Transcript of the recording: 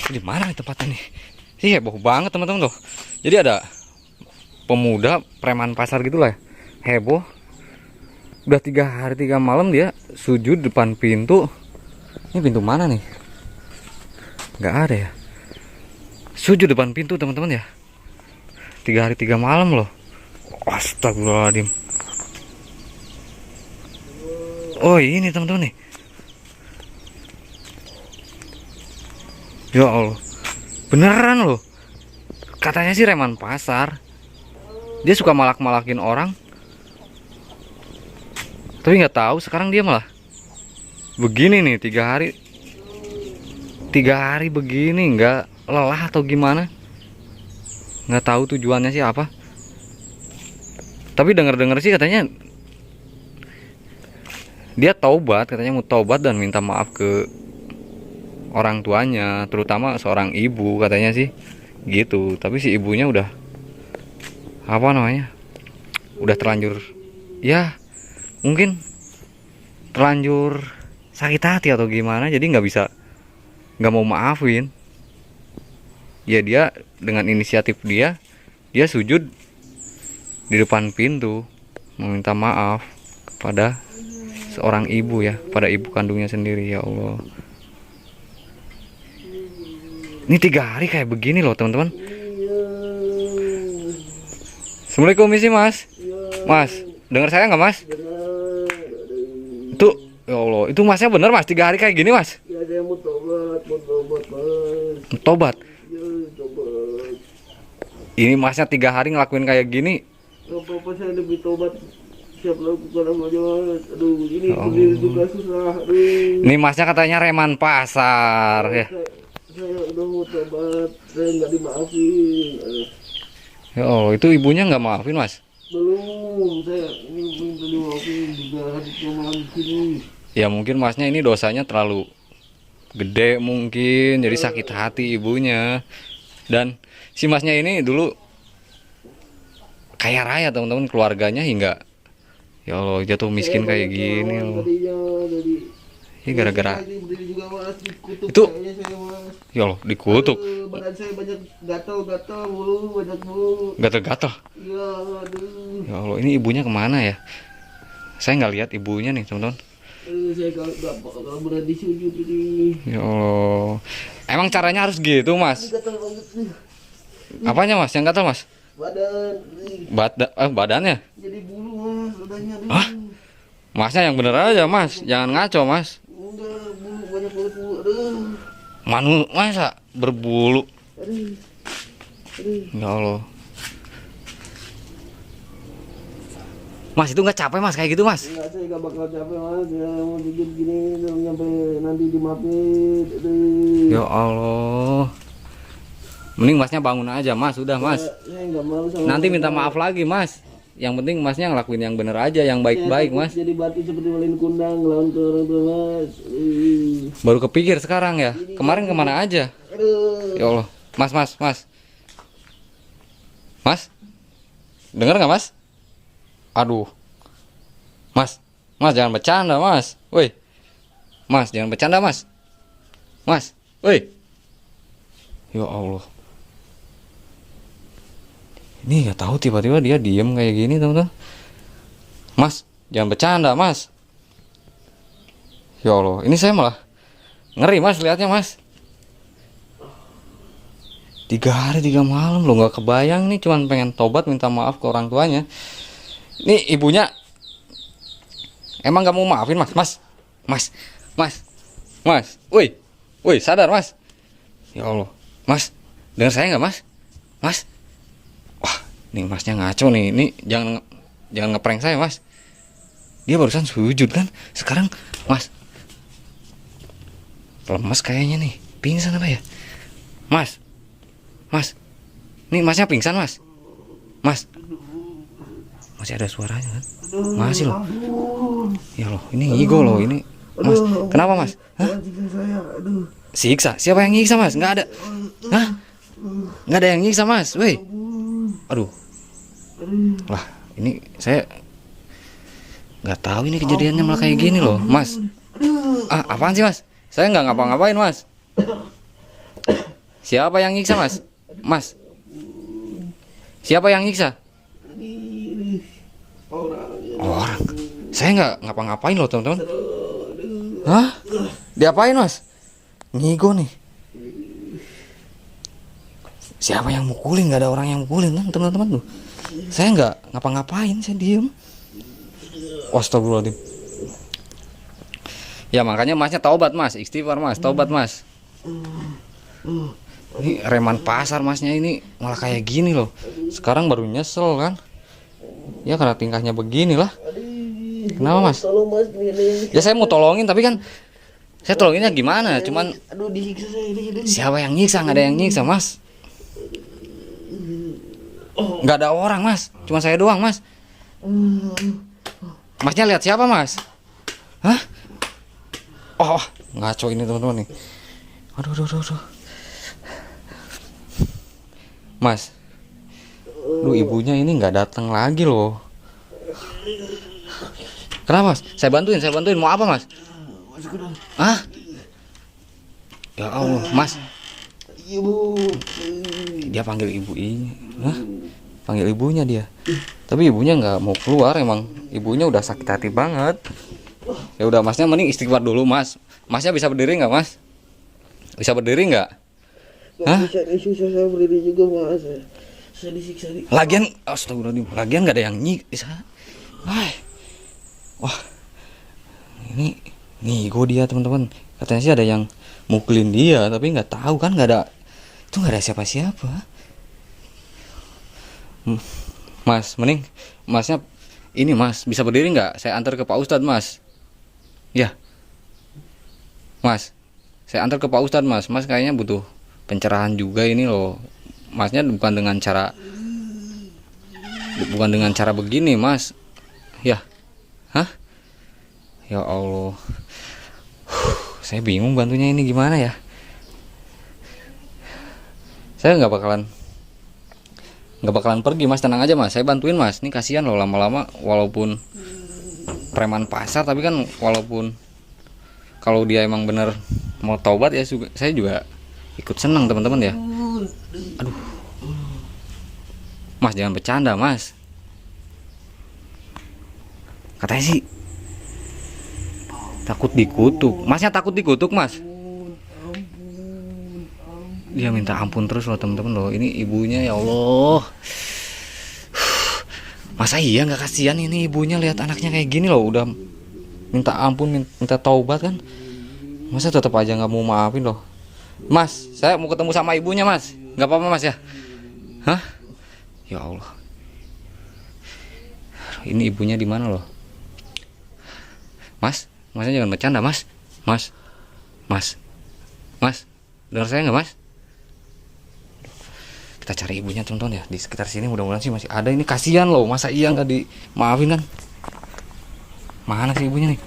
Di mana nih tempatnya nih? Ih, heboh banget teman-teman loh. Jadi ada pemuda preman pasar gitu lah. Heboh. Udah 3 hari 3 malam dia sujud depan pintu. Ini pintu mana nih? Nggak ada ya. Sujud depan pintu teman-teman ya. 3 hari 3 malam loh. Astagfirullahaladzim. Oh ini teman-teman nih. Ya Allah. Beneran loh. Katanya sih preman pasar. Dia suka malak-malakin orang. Tapi nggak tahu sekarang dia malah begini nih 3 hari. 3 hari begini nggak lelah atau gimana? Nggak tahu tujuannya sih apa. Tapi dengar-dengar sih katanya dia taubat, katanya mau taubat dan minta maaf ke orang tuanya, terutama seorang ibu katanya sih gitu. Tapi si ibunya udah apa namanya? Udah terlanjur ya mungkin terlanjur sakit hati atau gimana, jadi nggak mau maafin. Ya dia dengan inisiatif dia sujud di depan pintu meminta maaf kepada seorang ibu ya, pada ibu kandungnya sendiri. Ya Allah, ini 3 hari kayak begini loh teman-teman. Assalamualaikum misi mas. Mas, dengar saya nggak mas? Itu ya Allah, itu masnya bener mas 3 hari kayak gini mas? Ya saya mau tobat mas. Tobat. Ya tobat. Ini masnya 3 hari ngelakuin kayak gini. Gak apa-apa, saya lebih tobat. Siap lakukan aja mas. Aduh ini Oh. juga susah. Aduh. Ini masnya katanya reman pasar ya. Saya udah mau tobat. Saya nggak dimaafin. Ya Allah, itu ibunya nggak maafin mas? Belum, saya ini minta dimaafin juga hari malam sini. Ya mungkin masnya ini dosanya terlalu gede mungkin, jadi sakit hati ibunya. Dan si masnya ini dulu kaya raya teman-teman, keluarganya hingga ya Allah jatuh miskin kayak gini loh. Ini gara-gara itu ya Allah dikutuk. Badan saya banyak gatal-gatal mulu, banyak mulu. Gatal-gatal. Ya aduh. Ya Allah, ini ibunya kemana ya? Saya nggak lihat ibunya nih teman-teman. Saya kalau berani sujud ini. Ya Allah, emang caranya harus gitu mas? Gatal banget nih. Apanya mas? Yang gatal mas? Badan nih. Badannya? Jadi bulu mas, badannya nih. Hah? Masnya yang bener aja mas, jangan ngaco mas. Enggak, bulu banyak banget bulu. Aduh. Masa berbulu? Aduh. Aduh. Ya Allah. Mas itu nggak capek mas kayak gitu mas? Enggak, saya gak bakal capek mas. Ya mau sujud gini sampai nanti dimaafin. Aduh. Ya Allah. Mending masnya bangun aja mas, udah mas. Saya nggak mau sama Nanti minta mereka. maaf lagi mas. Yang penting masnya ngelakuin yang bener aja, yang baik-baik Saya mas. takut jadi batu seperti Malin Kundang lawan ke orang tua mas. Baru kepikir sekarang ya. Kemarin kemana aja? Aduh. Ya Allah. Mas. Mas. Dengar nggak mas? Aduh. Mas jangan bercanda mas. Woi. Mas jangan bercanda mas. Mas. Woi. Ya Allah. Ini nggak tahu tiba-tiba dia diem kayak gini teman-teman. Mas jangan bercanda mas. Ya Allah. Ini saya malah ngeri mas lihatnya mas. 3 hari 3 malam loh, nggak kebayang nih, cuman pengen tobat minta maaf ke orang tuanya. Ini ibunya emang nggak mau maafin mas. Woi sadar mas. Ya Allah mas, dengar saya nggak mas? Wah nih masnya ngaco nih, ini jangan ngeprank saya mas. Dia barusan sujud kan, sekarang mas lemes kayaknya nih, pingsan apa ya mas? Nih masnya pingsan mas. Masih ada suaranya kan? Masih loh. Ya loh, ini ngigo loh ini. Mas, kenapa mas? Hah? Siksa? Siapa yang nyiksa mas? Nggak ada. Hah? Nggak ada yang nyiksa mas. Woi. Aduh. Lah, ini saya nggak tahu ini kejadiannya malah kayak gini loh, mas. Apaan sih mas? Saya nggak ngapa-ngapain mas. Siapa yang nyiksa, Mas? Mas. Siapa yang nyiksa? Ini orang. Orang. Saya nggak ngapa-ngapain loh, teman-teman. Hah? Diapain, Mas? Ngigo nih. Siapa yang mukulin? Nggak ada orang yang mukulin kan, teman-teman tuh. Saya nggak ngapa-ngapain, saya diem. Astagfirullahaladzim. Ya makanya Masnya taubat, Mas. Istighfar, Mas. Taubat, Mas. Ini reman pasar Masnya ini malah kayak gini loh. Sekarang baru nyesel kan? Ya karena tingkahnya begini lah. Kenapa, Mas? Tolong Mas, ini ada yang Ya saya mau tolongin tapi kan saya tolonginnya gimana? Cuman aduh disiksa saya ini. siapa yang nyiksa? Nggak ada yang nyiksa, Mas. Nggak ada orang, Mas. Cuma saya doang, Mas. Masnya lihat siapa, Mas? Hah? Oh, ngaco ini teman-teman nih. Aduh. Mas. Duh, ibunya ini nggak datang lagi loh. Kenapa, Mas? Saya bantuin. Mau apa, Mas? Hah? Ya Allah, Mas. Ibu. Dia panggil ibu ini. Hah? Panggil ibunya dia. Tapi ibunya nggak mau keluar, emang ibunya udah sakit hati banget. Ya udah, Masnya mending istighfar dulu, Mas. Masnya bisa berdiri nggak, Mas? Bisa berdiri nggak? Hah? Susah saya berdiri juga Mas. Saya disiksa di. Lagian, astagfirullahaladzim. Lagian nggak ada yang nyiksa. Wah, ini ngigo dia, teman-teman. Katanya sih ada yang mukulin dia, tapi nggak tahu kan, nggak ada. Itu nggak ada siapa-siapa. Mas, mending Masnya ini, Mas, bisa berdiri nggak? Saya antar ke Pak Ustadz, Mas. Ya, Mas, saya antar ke Pak Ustadz, Mas. Mas kayaknya butuh pencerahan juga ini loh. Masnya bukan dengan cara begini, Mas. Ya, hah? Ya Allah, saya bingung bantunya ini gimana ya. Saya nggak bakalan pergi, Mas. Tenang aja, Mas. Saya bantuin, Mas. Ini kasihan loh, lama-lama walaupun preman pasar, tapi kan walaupun kalau dia emang bener mau taubat ya, saya juga ikut senang, teman-teman ya. Aduh, Mas jangan bercanda, Mas. Katanya sih takut dikutuk. Masnya takut dikutuk, Mas? Dia minta ampun terus loh, teman-teman loh. Ini ibunya, ya Allah. Masa iya nggak kasihan ini ibunya lihat anaknya kayak gini loh, udah minta ampun, minta taubat kan. Masa tetap aja nggak mau maafin loh. Mas, saya mau ketemu sama ibunya, Mas. Nggak apa-apa, Mas ya? Hah? Ya Allah. Ini ibunya di mana loh? Mas, Masnya jangan bercanda, Mas. Mas. Dengar saya nggak, Mas? Kita cari ibunya, teman-teman ya. Di sekitar sini mudah-mudahan sih masih ada. Ini kasihan loh, masa iya nggak dimaafin kan? Mana sih ibunya nih?